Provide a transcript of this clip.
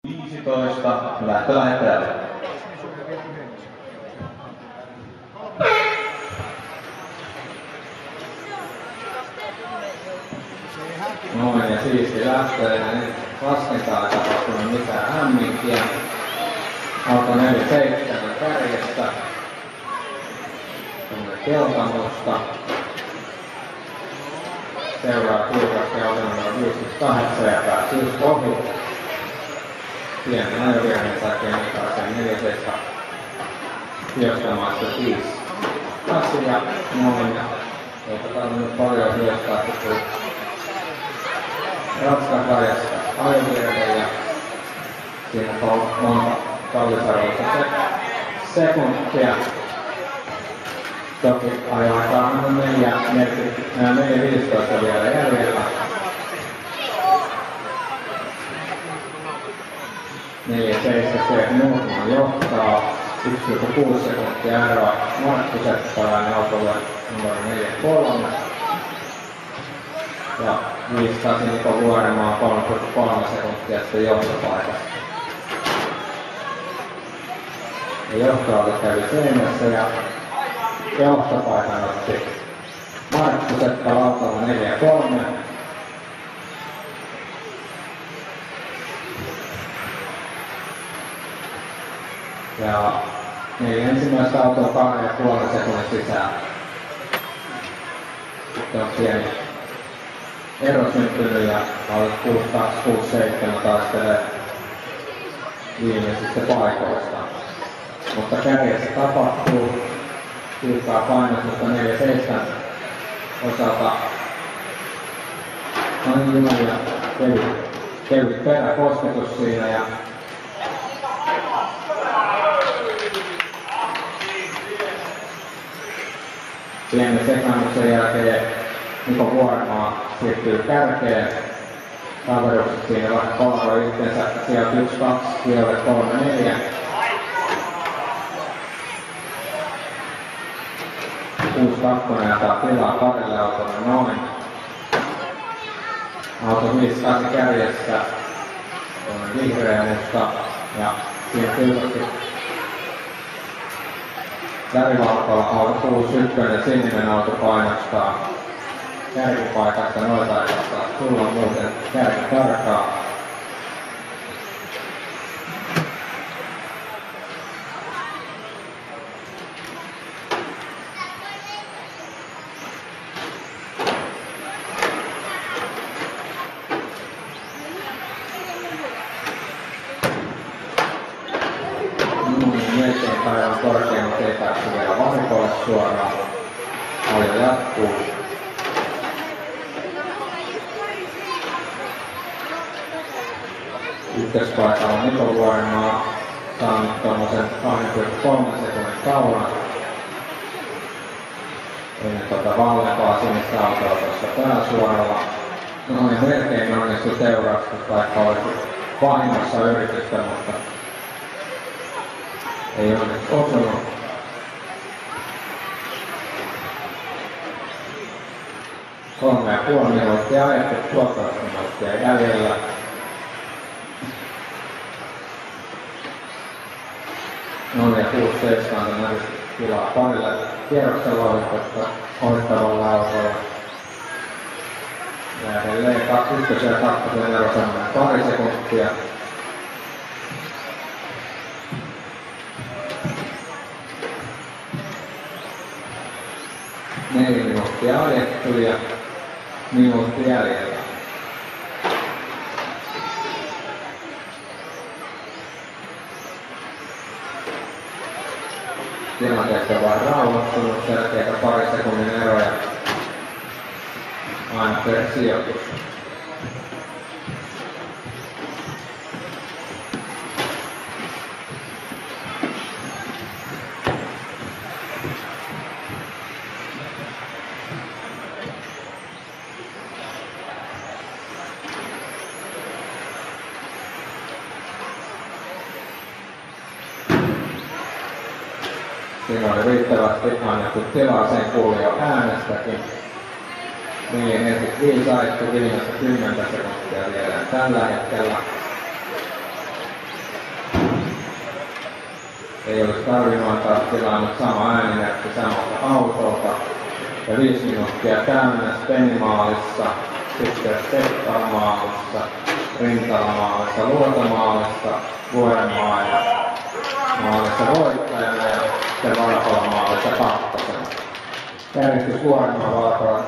15, lähtö lähettäjälle. Noin ja siisti lähtö, ei laskentaa tapahtunut mitään hämminkiä. Auto 47 kärjestä. Tuonne Keltamosta. Seuraa tiukasti auto numero 58 ja pääsi just ohi. Pienen ajovirheen takia Mikaisen 14 syöstämässä 5. Kassi ja noin. Eipä tarvinnut paljon syöstää, kun Ratskan-karjasta ajovirhe ja siinä monta kallisarvoista sekuntia. Toki ajoaikaan on 4.15 vielä jäljellä. 4.7 Nordman johtaa. 1,6 sekuntia eroa Markku Seppalainen autolle numero 43. Ja 5.8 Niko Vuorenmaa 3,3 sekuntia sitten johtopaikasta. Ja johtoauto kävi seinässä ja johtopaikan otti Markku Seppala autolla 4.3. Ja ensimmäistä autoa 2,5 sekunnin sisään. Sitten on pieni ero syntynyt ja alle 6.2-6.7 taistelee viimeisistä paikoista. Mutta kärjessä tapahtuu tiukkaa painostusta 4.7 osalta. Noin Juna ja kevyt peräkosketus siinä ja pienen sekaannuksen jälkeen Niko Vuorenmaa siirtyy kärkeen. Kaverukset siinä vaikka kolmoi yhteensä sieltä 1-2, sieltä 3-4. 6-2 jättää tilaa parille autolle noin. Auto 5-8 kärjessä on vihreä musta ja siinä tietysti värivalkoilla auto 61 ja sininen auto painostaa kärkipaikasta noita aikasta. Sulla on muuten kärki karkaa. Eteenpäin on korkeammat ei päästy vielä varikolle suoraan. Ajo jatkuu. Ykköspaikalla on Niko Vuorenmaa saanut tommosen 2,3 sekunnin kaulan. Ennen vallempaa sinistä autoa tuossa pääsuoralla. No niin melkein onnistui seuraustus, vaikka olisi vahingossa yritystä, mutta ei onneksi osunut. Kolme ja puoli minuuttia ajettu, 1,5 minuuttia jäljellä. Noin ja 6.7 on nähnyt tilaa parille kierroksella ohittavalla autolla. Ja edelleen 1 ja 2 ero semmoinen pari sekuntia. 4 minuuttia ajettu ja minuutti jäljellä. Tilanteessa on vain rauhoittunut, selkeitä pari sekunnin eroja aina per sijoitus. Siinä oli riittävästi annettu tilaa, sen kuuli jo äänestäkin. 4.45 ajettu viimeistä 10 sekuntia vielä tällä hetkellä. ei olisi tarvinnut antaa tilannut sama äänimerkki samalta autolta. Ja 5 minuuttia täynnä Spenimaalissa, sitten Seppalamaalissa, Rintalamaalissa, Luotamaalissa, Vuorenmaa ja maalissa voittajana ja sitten Valkolamaalissa kakkosena. Järjestys Vuorenmaa, Valkola,